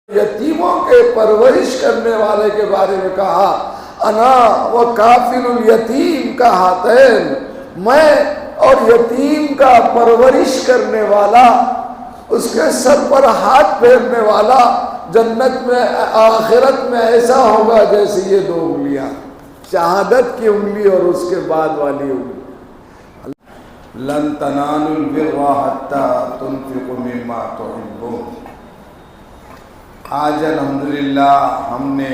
یتیموں کے پرورش کرنے والے کے بارے میں کہا انا و کافل الیتیم کا ہاتین، میں اور یتیم کا پرورش کرنے والا، اس کے سر پر ہاتھ پھیرنے والا جنت میں آخرت میں ایسا ہوگا جیسے یہ دو انگلیاں، شہادت کی انگلی اور اس کے بعد والی انگلی۔ لن تنالوا البر حتى تنفقوا مما تحبون۔ آج الحمدللہ ہم نے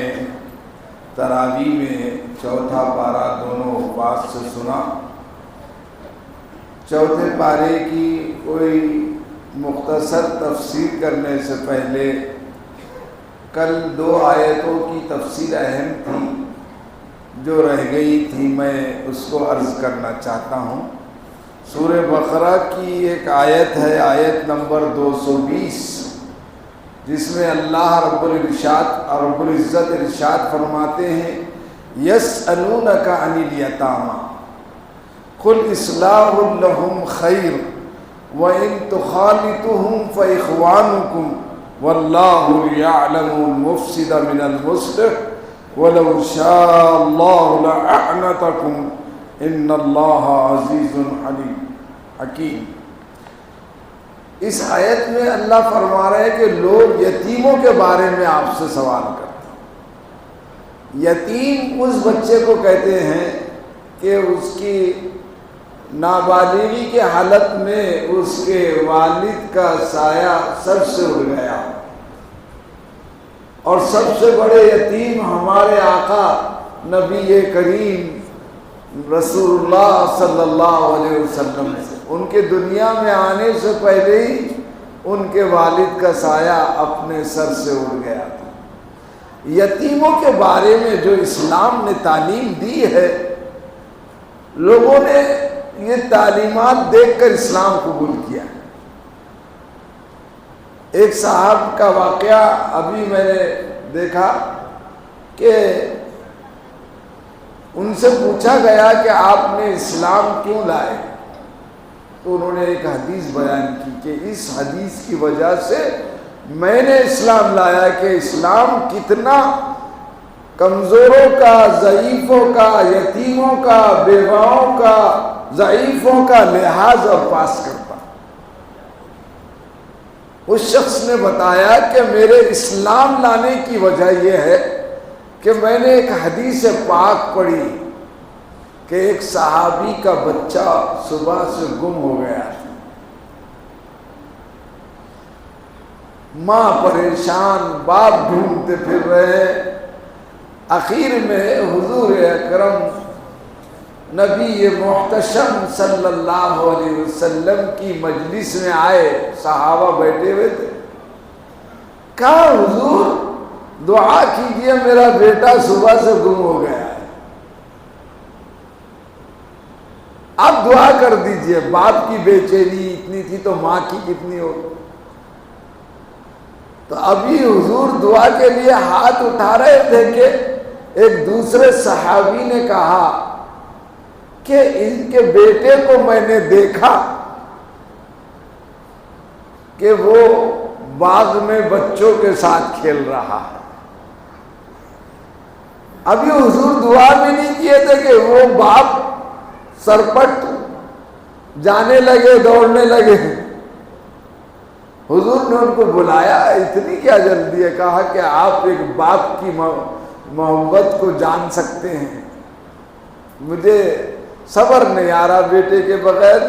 تراویح میں چوتھا پارہ دونوں حفاظ سے سنا۔ چوتھے پارے کی کوئی مختصر تفسیر کرنے سے پہلے کل دو آیتوں کی تفسیر اہم تھی جو رہ گئی تھی، میں اس کو عرض کرنا چاہتا ہوں۔ سورہ بقرہ کی ایک آیت ہے، آیت نمبر 220، جس میں اللہ رب العزت ارشاد فرماتے ہیں یسألونک عن الیتامی قل اصلاح لہم خیر وَإِن تُخَالِطُهُمْ فَإِخْوَانُكُمْ وَاللَّهُ يَعْلَمُ الْمُفْسِدَ مِنَ الْمُصْلِحِ وَلَوْ شَاءَ اللَّهُ لَأَعْنَتَكُمْ إِنَّ اللَّهَ عَزِيزٌ حَكِيمٌ۔ اس آیت میں اللہ فرما رہے ہیں کہ لوگ یتیموں کے بارے میں آپ سے سوال کرتے ہیں۔ یتیم اس بچے کو کہتے ہیں کہ اس کی نابالغی کے حالت میں اس کے والد کا سایہ سر سے اڑ گیا، اور سب سے بڑے یتیم ہمارے آقا نبی کریم رسول اللہ صلی اللہ علیہ وسلم سے، ان کے دنیا میں آنے سے پہلے ہی ان کے والد کا سایہ اپنے سر سے اڑ گیا تھا۔ یتیموں کے بارے میں جو اسلام نے تعلیم دی ہے، لوگوں نے یہ تعلیمات دیکھ کر اسلام قبول کیا۔ ایک صاحب کا واقعہ ابھی میں نے دیکھا کہ ان سے پوچھا گیا کہ آپ نے اسلام کیوں لائے، تو انہوں نے ایک حدیث بیان کی کہ اس حدیث کی وجہ سے میں نے اسلام لایا کہ اسلام کتنا کمزوروں کا، ضعیفوں کا، یتیموں کا، بیواؤں کا، ضعیفوں کا لحاظ اور پاس کرتا۔ اس شخص نے بتایا کہ میرے اسلام لانے کی وجہ یہ ہے کہ میں نے ایک حدیث پاک پڑھی کہ ایک صحابی کا بچہ صبح سے گم ہو گیا، ماں پریشان، باپ ڈھونڈتے پھر رہے۔ آخر میں حضور اکرم نبی محتشم صلی اللہ علیہ وسلم کی مجلس میں آئے، صحابہ بیٹھے ہوئے تھے۔ کہا حضور دعا کیجئے، میرا بیٹا صبح سے گم ہو گیا ہے، آپ دعا کر دیجئے۔ باپ کی بے چینی اتنی تھی تو ماں کی کتنی ہو۔ تو ابھی حضور دعا کے لیے ہاتھ اٹھا رہے تھے کہ ایک دوسرے صحابی نے کہا کہ ان کے بیٹے کو میں نے دیکھا کہ وہ باغ میں بچوں کے ساتھ کھیل رہا ہے۔ ابھی حضور دعا بھی نہیں کیے تھے کہ وہ باپ سرپٹ جانے لگے، دوڑنے لگے۔ حضور نے ان کو بلایا، اتنی کیا جلدی ہے؟ کہا کہ آپ ایک باپ کی محبت کو جان سکتے ہیں، مجھے صبر نہیں آ رہا بیٹے کے بغیر۔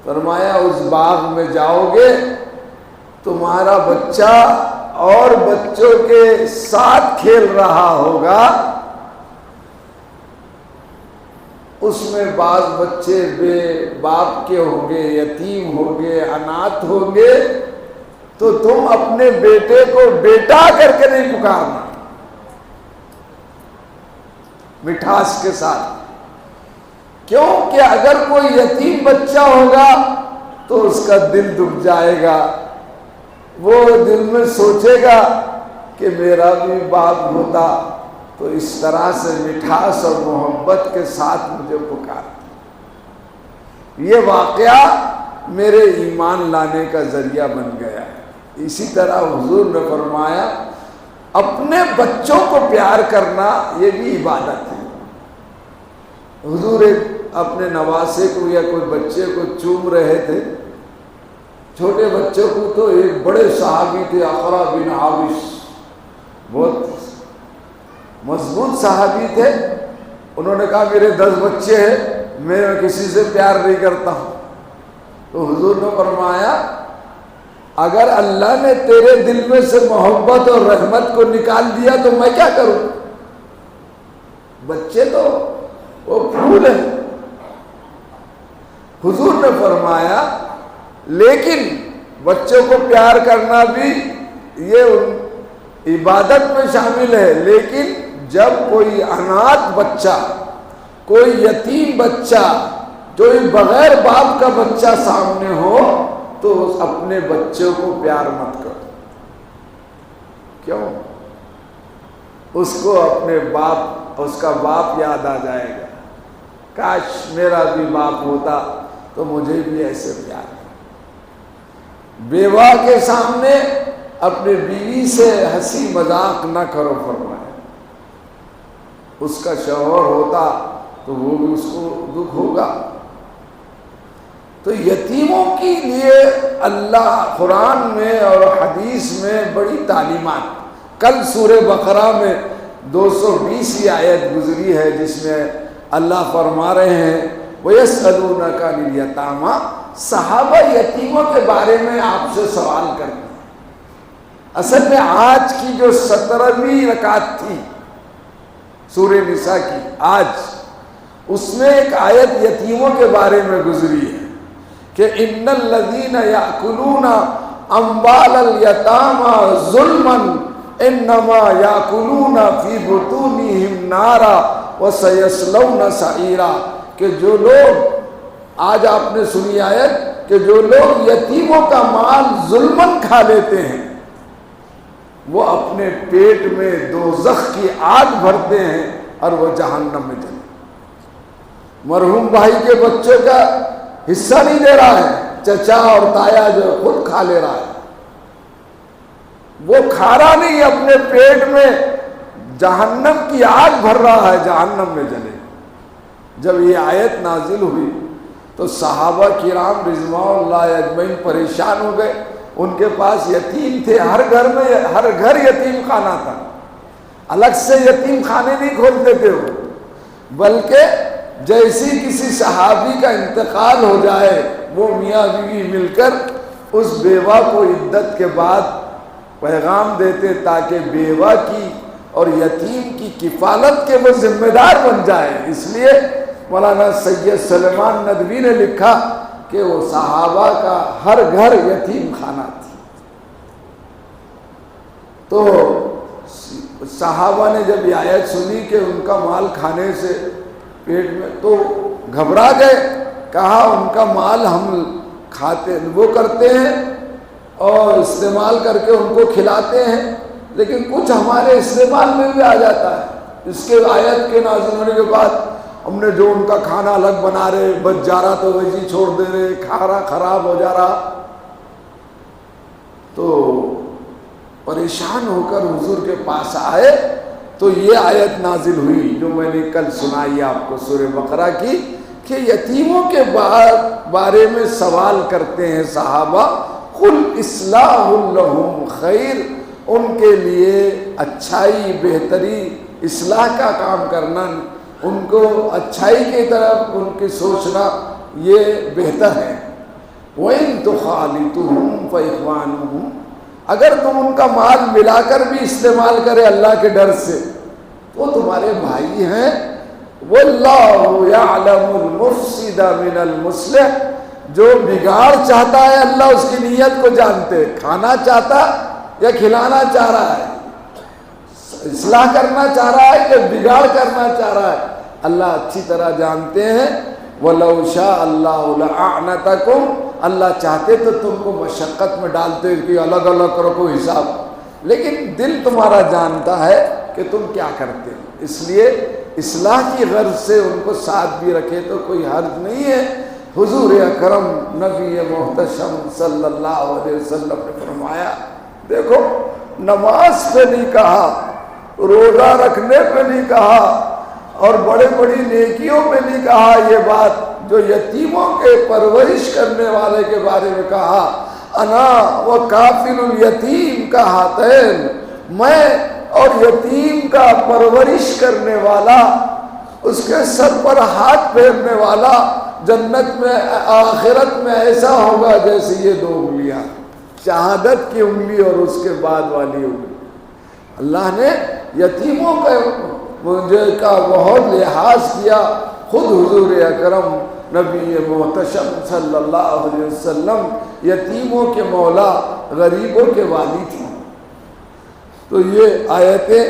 فرمایا اس باغ میں جاؤ گے تمہارا بچہ اور بچوں کے ساتھ کھیل رہا ہوگا، اس میں بعض بچے بے باپ کے ہوں گے، یتیم ہوں گے، اناتھ ہوں گے، تو تم اپنے بیٹے کو بیٹا کر کے نہیں پکارنا، مٹھاس کے ساتھ۔ کیوں کہ اگر کوئی یتیم بچہ ہوگا تو اس کا دل دکھ جائے گا، وہ دل میں سوچے گا کہ میرا بھی باپ ہوتا تو اس طرح سے مٹھاس اور محبت کے ساتھ مجھے پکارتا۔ یہ واقعہ میرے ایمان لانے کا ذریعہ بن گیا ہے۔ اسی طرح حضور نے فرمایا اپنے بچوں کو پیار کرنا یہ بھی عبادت ہے۔ حضور اپنے نواسے کو یا کوئی بچے کو چوم رہے تھے، چھوٹے بچوں کو، تو ایک بڑے صحابی تھے اقرا بن حابس، بہت مضبوط صحابی تھے، انہوں نے کہا میرے 10 بچے ہیں، میں کسی سے پیار نہیں کرتا ہوں۔ تو حضور نے فرمایا اگر اللہ نے تیرے دل میں سے محبت اور رحمت کو نکال دیا تو میں کیا کروں؟ بچے تو وہ پھول ہیں۔ حضور نے فرمایا لیکن بچوں کو پیار کرنا بھی یہ عبادت میں شامل ہے، لیکن جب کوئی اناتھ بچہ، کوئی یتیم بچہ، جو بغیر باپ کا بچہ سامنے ہو تو اپنے بچوں کو پیار مت کرو۔ کیوں؟ اس کو اپنے باپ، اس کا باپ یاد آ جائے گا، کاش میرا بھی باپ ہوتا تو مجھے بھی ایسے پیار۔ بیوہ کے سامنے اپنے بیوی سے ہنسی مذاق نہ کرو فرمایا، اس کا شوہر ہوتا تو وہ بھی اس کو دکھ ہوگا۔ تو یتیموں کے لیے اللہ قرآن میں اور حدیث میں بڑی تعلیمات، کل سورہ بقرہ میں 220 آیت گزری ہے جس میں اللہ فرما رہے ہیں وَيَسْأَلُونَكَ عَنِ الْيَتَامَى، صحابہ یتیموں کے بارے میں آپ سے سوال کرتے ہیں۔ اصل میں آج کی جو 17ویں رکعت تھی سورہ نساء کی، آج اس میں ایک آیت یتیموں کے بارے میں گزری ہے کہ ان الذین یاکلون اموال الیتامی ظلما انما یاکلون فی بطونہم نارا وسیصلون سعیرا، کہ جو لوگ، آج آپ نے سنی آیت کہ جو لوگ یتیموں کا مال ظلمن کھا لیتے ہیں وہ اپنے پیٹ میں دوزخ کی آگ بھرتے ہیں اور وہ جہنم میں جلتے۔ مرحوم بھائی کے بچوں کا حصہ نہیں دے رہا ہے، چچا اور تایا جو خود کھا لے رہا ہے، وہ کھا رہا نہیں، اپنے پیٹ میں جہنم کی آگ بھر رہا ہے، جہنم میں جلے۔ جب یہ آیت نازل ہوئی تو صحابہ کرام رضوان اللہ اجمعین پریشان ہو گئے، ان کے پاس یتیم تھے، ہر گھر میں، ہر گھر یتیم خانہ تھا، الگ سے یتیم خانے نہیں کھولتے تھے وہ، بلکہ جیسی کسی صحابی کا انتقال ہو جائے وہ میاں بیوی مل کر اس بیوہ کو عدت کے بعد پیغام دیتے تاکہ بیوہ کی اور یتیم کی کفالت کے وہ ذمہ دار بن جائے۔ اس لیے مولانا سید سلیمان ندوی نے لکھا کہ وہ صحابہ کا ہر گھر یتیم خانہ تھی۔ تو صحابہ نے جب یہ آیت سنی کہ ان کا مال کھانے سے پیٹ میں، تو گھبرا گئے، کہا ان کا مال ہم کھاتے، وہ کرتے ہیں اور استعمال کر کے ان کو کھلاتے ہیں، لیکن کچھ ہمارے استعمال میں بھی آ جاتا ہے۔ اس کے آیت کے نازل ہونے کے بعد ہم نے جو ان کا کھانا الگ بنا رہے، بچ جا رہا تو ویسے چھوڑ دے رہے، کھا رہا خراب ہو جا رہا، تو پریشان ہو کر حضور کے پاس آئے تو یہ آیت نازل ہوئی جو میں نے کل سنائی آپ کو سورہ بقرہ کی، کہ یتیموں کے بارے میں سوال کرتے ہیں صحابہ، قل اصلاح لہم خیر، ان کے لیے اچھائی، بہتری، اصلاح کا کام کرنا، ان کو اچھائی کی طرف ان کی سوچنا یہ بہتر ہے۔ وَإِن تُخَالِطُهُمْ فَإِخْوَانُهُمْ، اگر تم ان کا مال ملا کر بھی استعمال کرے اللہ کے ڈر سے وہ تمہارے بھائی ہیں۔ وَاللَّهُ يَعْلَمُ الْمُفْسِدَ مِنَ الْمُصْلِحِ، جو بگاڑ چاہتا ہے اللہ اس کی نیت کو جانتے، کھانا چاہتا یا کھلانا چاہ رہا ہے، اصلاح کرنا چاہ رہا ہے کہ بگاڑ کرنا چاہ رہا ہے، اللہ اچھی طرح جانتے ہیں۔ وَلَوْ شَاءَ اللَّهُ لَأَعْنَتَكُمْ، اللہ چاہتے تو تم کو مشقت میں ڈالتے کہ الگ الگ کرو حساب، لیکن دل تمہارا جانتا ہے کہ تم کیا کرتے ہو، اس لیے اصلاح کی غرض سے ان کو ساتھ بھی رکھے تو کوئی حرج نہیں ہے۔ حضور اکرم نبی محتشم صلی اللہ علیہ وسلم نے فرمایا، دیکھو نماز پہ نہیں کہا، روزہ رکھنے پہ نہیں کہا، اور بڑے بڑی نیکیوں پہ نہیں کہا، یہ بات جو یتیموں کے پرورش کرنے والے کے بارے میں کہا، انا و کافل الیتیم کا ہاتین، میں اور یتیم کا پرورش کرنے والا، اس کے سر پر ہاتھ پھیرنے والا جنت میں آخرت میں ایسا ہوگا جیسے یہ دو انگلیاں، شہادت کی انگلی اور اس کے بعد والی انگلی۔ اللہ نے یتیموں کا بہت لحاظ کیا، خود حضور اکرم نبی محتشم صلی اللہ علیہ وسلم یتیموں کے مولا، غریبوں کے والی تھے۔ تو یہ آیتیں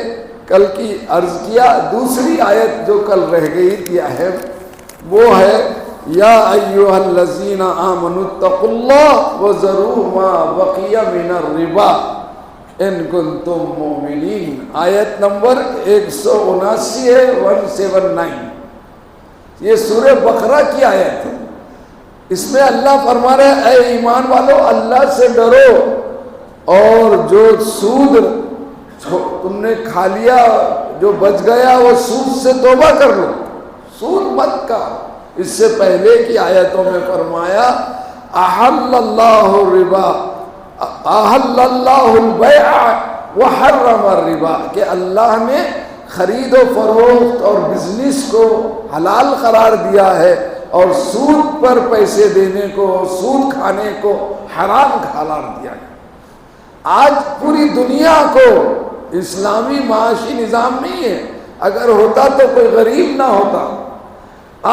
کل کی عرض کیا۔ دوسری آیت جو کل رہ گئی تھی اہم، وہ ہے یا ایھا الذین آمنوا اتقوا اللہ وذروا ما بقی من الربا ان کنتم مؤمنین۔ آیت نمبر 179 ہے، 179۔ یہ سورہ بقرہ کی آیت ہے۔ اس میں اللہ فرما رہے ہیں، اے ایمان والو اللہ سے ڈرو، اور جو سود تم نے کھا لیا جو بچ گیا وہ سود سے توبہ کر لو، سود مت کا۔ اس سے پہلے کی آیتوں میں فرمایا احل اللہ الربا، احل اللہ البیع وحرم الربا، کہ اللہ نے خرید و فروخت اور بزنس کو حلال قرار دیا ہے، اور سود پر پیسے دینے کو، سود کھانے کو حرام قرار دیا ہے۔ آج پوری دنیا کو اسلامی معاشی نظام نہیں ہے، اگر ہوتا تو کوئی غریب نہ ہوتا۔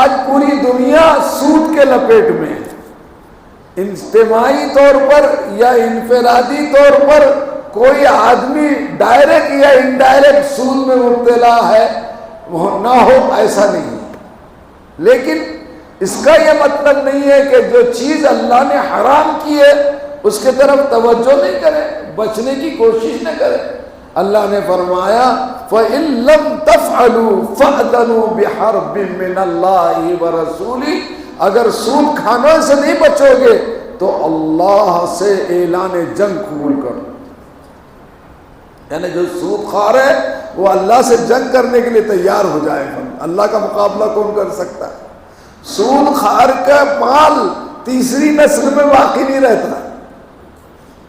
آج پوری دنیا سود کے لپیٹ میں ہے۔ اجتماعی طور پر یا انفرادی طور پر کوئی آدمی ڈائریکٹ یا انڈائریکٹ سود میں مبتلا ہے نہ ہو، ایسا نہیں ہے۔ لیکن اس کا یہ مطلب نہیں ہے کہ جو چیز اللہ نے حرام کی ہے اس کے طرف توجہ نہیں کرے، بچنے کی کوشش نہ کرے۔ اللہ نے فرمایا فَإِن لَّمْ تَفْعَلُوا فَأْذَنُوا بِحَرْبٍ مِّنَ اللَّهِ وَرَسُولِهِ، اگر سود کھانے سے نہیں بچو گے تو اللہ سے اعلان جنگ قبول کرو۔ یعنی جو سود خور ہے وہ اللہ سے جنگ کرنے کے لیے تیار ہو جائے گا۔ اللہ کا مقابلہ کون کر سکتا ہے؟ سود خور کا مال تیسری نسل میں باقی نہیں رہتا۔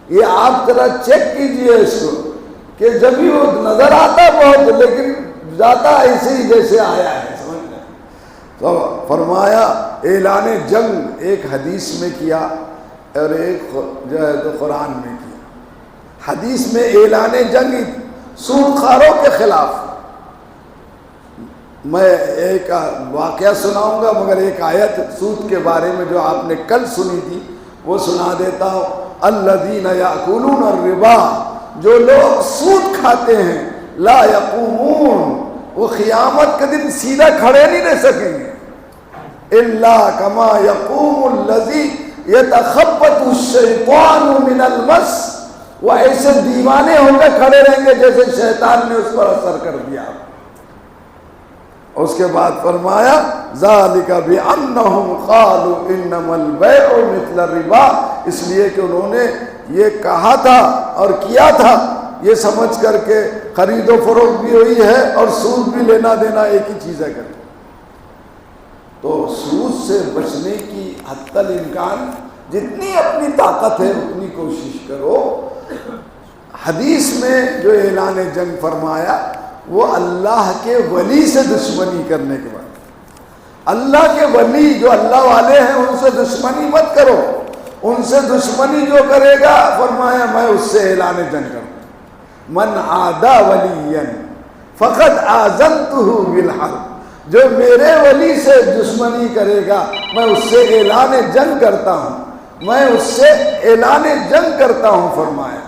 یہ آپ ذرا چیک کیجئے اس کو، کہ جب بھی وہ نظر آتا بہت، لیکن جاتا ایسے ہی جیسے آیا ہے، سمجھ لیں۔ تو فرمایا اعلان جنگ ایک حدیث میں کیا اور ایک جو ہے تو قرآن میں کیا۔ حدیث میں اعلان جنگ سود خوروں کے خلاف۔ میں ایک واقعہ سناؤں گا، مگر ایک آیت سود کے بارے میں جو آپ نے کل سنی تھی وہ سنا دیتا ہوں۔ الذین یأکلون الربا، جو لوگ سود کھاتے ہیں، لا یقومون، وہ قیامت کے دن سیدھا کھڑے نہیں رہ سکیں گے، الا کما یقوم الذی یتخبط الشیطان من المس، وہ ایسے دیوانے ہو کر کھڑے رہیں گے جیسے شیطان نے اس پر اثر کر دیا۔ اس کے بعد فرمایا ذالک بانہم قالوا انما البیع مثل الربا، اس لیے کہ انہوں نے یہ کہا تھا اور کیا تھا یہ سمجھ کر کے خرید و فروخت بھی ہوئی ہے اور سود بھی لینا دینا ایک ہی چیز ہے کر۔ تو سود سے بچنے کی حتی الامکان جتنی اپنی طاقت ہے اتنی کوشش کرو۔ حدیث میں جو اعلان جنگ فرمایا وہ اللہ کے ولی سے دشمنی کرنے کے بعد، اللہ کے ولی جو اللہ والے ہیں ان سے دشمنی مت کرو، ان سے دشمنی جو کرے گا فرمایا میں اس سے اعلان جنگ کروں۔ من عادى وليا فقد آذنته بالحرب، جو میرے ولی سے دشمنی کرے گا میں اس سے اعلان جنگ کرتا ہوں، میں اس سے اعلان جنگ کرتا ہوں فرمایا۔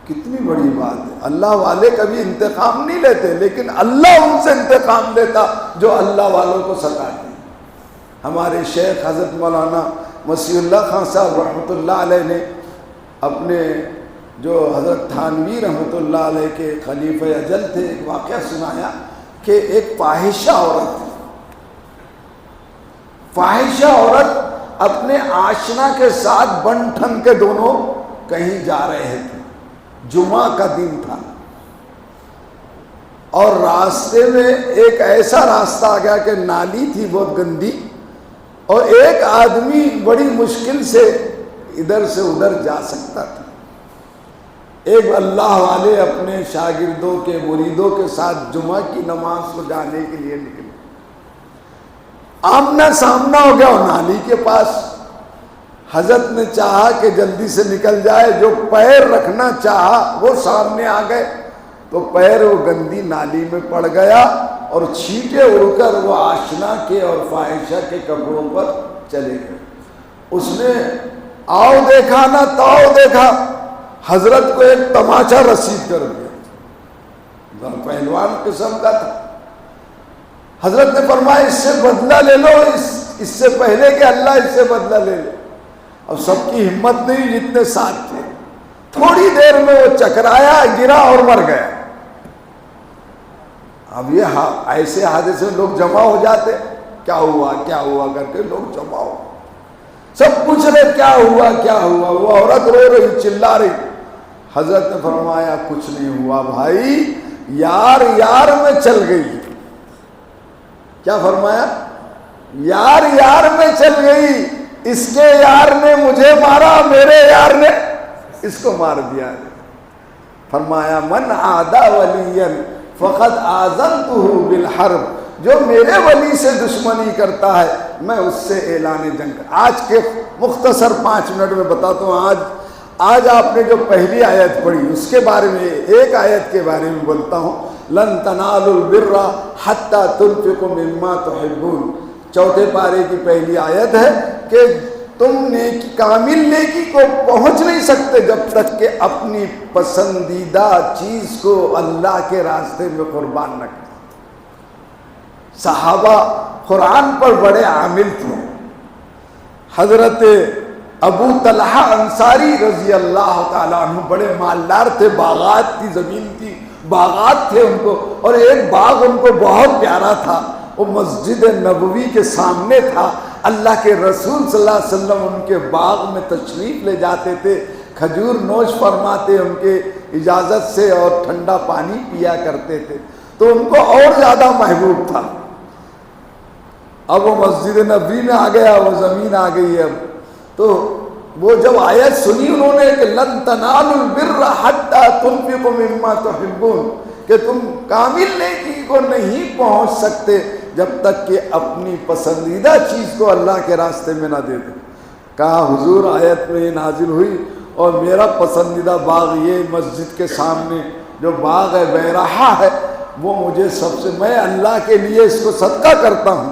کتنی بڑی بات ہے۔ اللہ والے کبھی انتقام نہیں لیتے، لیکن اللہ ان سے انتقام لیتا جو اللہ والوں کو ستاتے ہیں۔ ہمارے شیخ حضرت مولانا مسیح اللہ خان صاحب رحمۃ اللہ علیہ نے اپنے جو حضرت تھانوی رحمۃ اللہ علیہ کے خلیفہ اجل تھے ایک واقعہ سنایا کہ ایک فاحشہ عورت تھی، فاحشہ عورت اپنے آشنا کے ساتھ بن ٹھن کے دونوں کہیں جا رہے تھے، جمعہ کا دن تھا، اور راستے میں ایک ایسا راستہ آ گیا کہ نالی تھی بہت گندی، اور ایک آدمی بڑی مشکل سے ادھر سے ادھر جا سکتا تھا۔ ایک اللہ والے اپنے شاگردوں کے مریدوں کے ساتھ جمعہ کی نماز کو جانے کے لیے نکلے، آمنا سامنا ہو گیا اور نالی کے پاس۔ حضرت نے چاہا کہ جلدی سے نکل جائے، جو پیر رکھنا چاہا وہ سامنے آ گئے تو پیر وہ گندی نالی میں پڑ گیا اور چھینٹے اڑ کر وہ آشنا کے اور فاحشہ کے کپڑوں پر چلے گئے۔ اس نے آؤ دیکھا نہ تاؤ دیکھا، حضرت کو ایک تماچا رسید کر دیا، پہلوان قسم کا تھا۔ حضرت نے فرمایا اس سے بدلہ لے لو، اس سے پہلے کہ اللہ اس سے بدلہ لے لے۔ اب سب کی ہمت نہیں جتنے ساتھ تھے، تھوڑی دیر میں وہ چکرایا، گرا اور مر گیا۔ اب یہ ایسے حادثے میں لوگ جمع ہو جاتے، کیا ہوا کیا ہوا کر کے لوگ جمع ہو، سب پوچھ رہے کیا ہوا کیا ہوا۔ وہ عورت رو رہی، چلا رہی۔ حضرت نے فرمایا کچھ نہیں ہوا بھائی، یار یار میں چل گئی۔ کیا فرمایا؟ یار یار میں چل گئی، اس کے یار نے مجھے مارا، میرے یار نے اس کو مار دیا۔ فرمایا من عادى وليا فقد آذنته بالحرب، جو میرے ولی سے دشمنی کرتا ہے میں اس سے اعلان جنگ۔ آج کے مختصر 5 منٹ میں بتاتا ہوں، آج آپ نے جو پہلی آیت پڑھی اس کے بارے میں، ایک آیت کے بارے میں بولتا ہوں، لن تنالوا البر حتى تنفقوا مما تحبون، چوتھے پارے کی پہلی آیت ہے کہ تم نیکی، کامل نیکی کو پہنچ نہیں سکتے جب تک کہ اپنی پسندیدہ چیز کو اللہ کے راستے میں قربان نہ کریں۔ صحابہ قرآن پر بڑے عامل تھے۔ حضرت ابو طلحہ انصاری رضی اللہ تعالیٰ عنہ بڑے مالدار تھے، باغات کی زمین تھی، باغات تھے ان کو، اور ایک باغ ان کو بہت پیارا تھا، وہ مسجد نبوی کے سامنے تھا۔ اللہ کے رسول صلی اللہ علیہ وسلم ان کے باغ میں تشریف لے جاتے تھے، کھجور نوش فرماتے ان کے اجازت سے، اور ٹھنڈا پانی پیا کرتے تھے، تو ان کو اور زیادہ محبوب تھا۔ اب وہ مسجد نبوی میں آ گیا، وہ زمین آ گئی ہے، تو وہ جب آیت سنی انہوں نے کہ لن تنالوا البر حتى تنفقوا مما تحبون، کہ تم کامل نیکی کو نہیں پہنچ سکتے جب تک کہ اپنی پسندیدہ چیز کو اللہ کے راستے میں نہ دے دیں۔ کہا حضور آیت میں یہ نازل ہوئی، اور میرا پسندیدہ باغ یہ مسجد کے سامنے جو باغ ہے بیرحا ہے، وہ مجھے سب سے، میں اللہ کے لیے اس کو صدقہ کرتا ہوں۔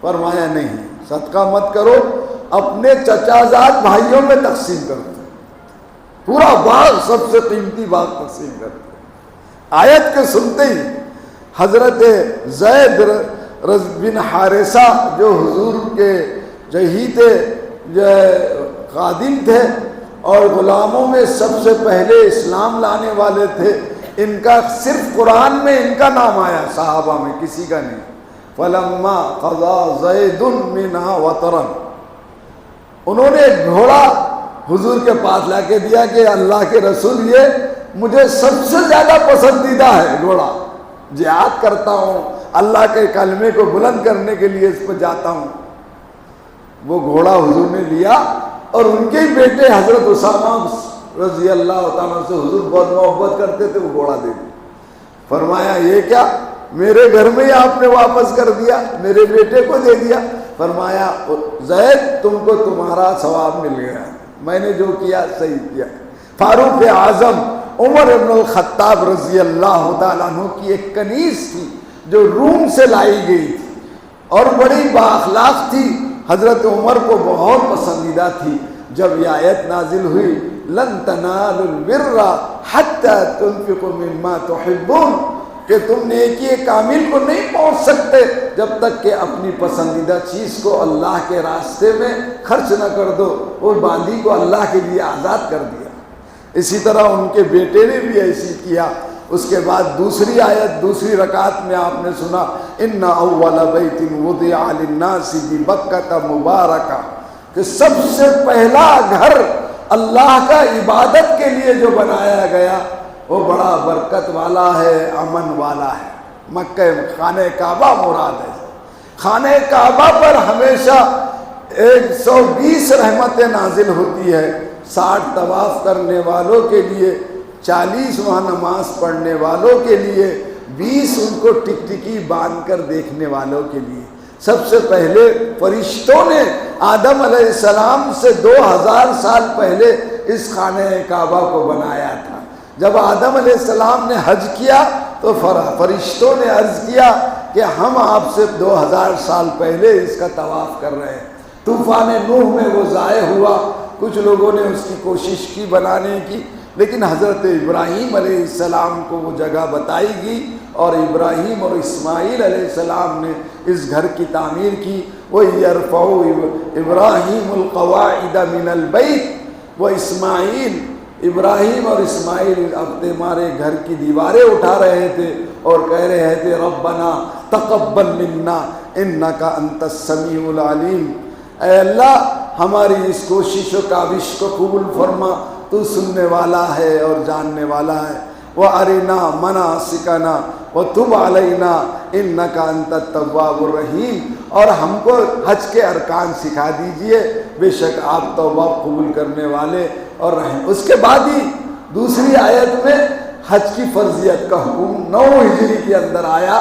فرمایا نہیں، صدقہ مت کرو، اپنے چچا زاد بھائیوں میں تقسیم کر دو، پورا باغ سب سے قیمتی باغ تقسیم کر دو۔ آیت کے سنتے ہی حضرت زید بن حارثہ جو حضور کے جہید خادم تھے اور غلاموں میں سب سے پہلے اسلام لانے والے تھے، ان کا صرف قرآن میں ان کا نام آیا، صحابہ میں کسی کا نہیں۔ فلما قضى زید منها وطرا، انہوں نے ایک گھوڑا حضور کے پاس لا کے دیا کہ اللہ کے رسول یہ مجھے سب سے زیادہ پسندیدہ ہے گھوڑا، جہاد کرتا ہوں، اللہ کے کلمے کو بلند کرنے کے لیے اس پہ جاتا ہوں۔ وہ گھوڑا حضور نے لیا، اور ان کے ہی بیٹے حضرت اسامہ رضی اللہ تعالیٰ سے حضور بہت محبت کرتے تھے، وہ گھوڑا دے دیا۔ فرمایا یہ کیا، میرے گھر میں ہی آپ نے واپس کر دیا، میرے بیٹے کو دے دیا۔ فرمایا زید تم کو تمہارا ثواب مل گیا، میں نے جو کیا صحیح کیا۔ فاروق اعظم عمر ابن الخطاب رضی اللہ تعالیٰ عنہ کی ایک کنیز تھی جو روم سے لائی گئی تھی، اور بڑی بااخلاق تھی، حضرت عمر کو بہت پسندیدہ تھی۔ جب یہ آیت نازل ہوئی لن تنالوا البر حتى تنفقوا مما تحبون، کہ تم نیکی کامل کو نہیں پہنچ سکتے جب تک کہ اپنی پسندیدہ چیز کو اللہ کے راستے میں خرچ نہ کر دو، اور باندی کو اللہ کے لیے آزاد کر دیا۔ اسی طرح ان کے بیٹے نے بھی ایسی کیا، اس کے بعد دوسری آیت دوسری رکعت میں آپ نے سنا ان اول بیت وضع للناس ببکۃ مبارکہ، کہ سب سے پہلا گھر اللہ کا عبادت کے لیے جو بنایا گیا وہ بڑا برکت والا ہے، امن والا ہے۔ مکہ خانہ کعبہ مراد ہے۔ خانہ کعبہ پر ہمیشہ 120 رحمتیں نازل ہوتی ہے، 60 طواف کرنے والوں کے لیے، 40 وہاں نماز پڑھنے والوں کے لیے، 20 ان کو ٹکٹکی باندھ کر دیکھنے والوں کے لیے۔ سب سے پہلے فرشتوں نے آدم علیہ السلام سے 2000 سال پہلے اس خانہ کعبہ کو بنایا تھا۔ جب آدم علیہ السلام نے حج کیا تو فرشتوں نے عرض کیا کہ ہم آپ سے 2000 سال پہلے اس کا طواف کر رہے ہیں۔ طوفان نوح میں وہ ضائع ہوا، کچھ لوگوں نے اس کی کوشش کی بنانے کی، لیکن حضرت ابراہیم علیہ السلام کو وہ جگہ بتائی گئی اور ابراہیم اور اسماعیل علیہ السلام نے اس گھر کی تعمیر کی۔ وَيَرْفَعُ إِبْرَاهِيمُ الْقَوَاعِدَ مِنَ الْبَيْتِ، وہ ابراہیم اور اسماعیل اپنے ہمارے گھر کی دیواریں اٹھا رہے تھے اور کہہ رہے تھے ربنا تقبل منا انک انت السمیع العلیم، اے اللہ ہماری اس کوشش و کاوش کو قبول فرما، تو سننے والا ہے اور جاننے والا ہے۔ وَأَرِنَا مَنَاسِكَنَا وَتُبْ عَلَيْنَا إِنَّكَ أَنْتَ التَّوَّابُ الرَّحِيمُ، اور ہم کو حج کے ارکان سکھا دیجئے، بے شک آپ توبہ قبول کرنے والے اور رحم۔ اس کے بعد ہی دوسری آیت میں حج کی فرضیت کا حکم 9 ہجری کے اندر آیا۔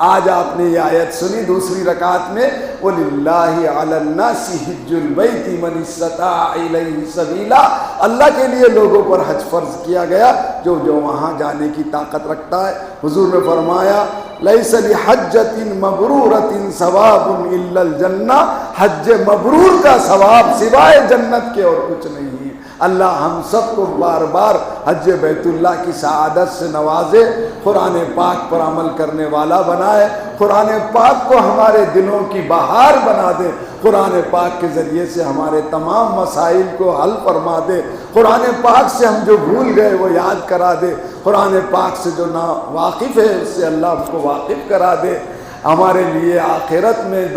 آج آپ نے یہ آیت سنی دوسری رکعت میں، وَلِلَّهِ عَلَى النَّاسِ حِجُّ الْبَيْتِ مَنِ اسْتَطَاعَ إِلَيْهِ سَبِيلًا، اللہ کے لیے لوگوں پر حج فرض کیا گیا جو وہاں جانے کی طاقت رکھتا ہے۔ حضور نے فرمایا لَيْسَ لِحَجَّةٍ مَبْرُورَةٍ ثَوَابٌ إِلَّا الْجَنَّةِ، حج مبرور کا ثواب سوائے جنت کے اور کچھ نہیں ہے۔ اللہ ہم سب کو بار بار حج بیت اللہ کی سعادت سے نوازے، قرآن پاک پر عمل کرنے والا بنائے، قرآن پاک کو ہمارے دلوں کی بہار بنا دے، قرآن پاک کے ذریعے سے ہمارے تمام مسائل کو حل فرما دے، قرآن پاک سے ہم جو بھول گئے وہ یاد کرا دے، قرآن پاک سے جو نا واقف ہے اس سے اللہ ہم کو واقف کرا دے، ہمارے لیے آخرت میں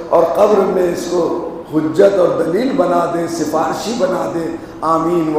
اور قبر میں اس کو حجت اور دلیل بنا دے، سفارشی بنا دے۔ آمین۔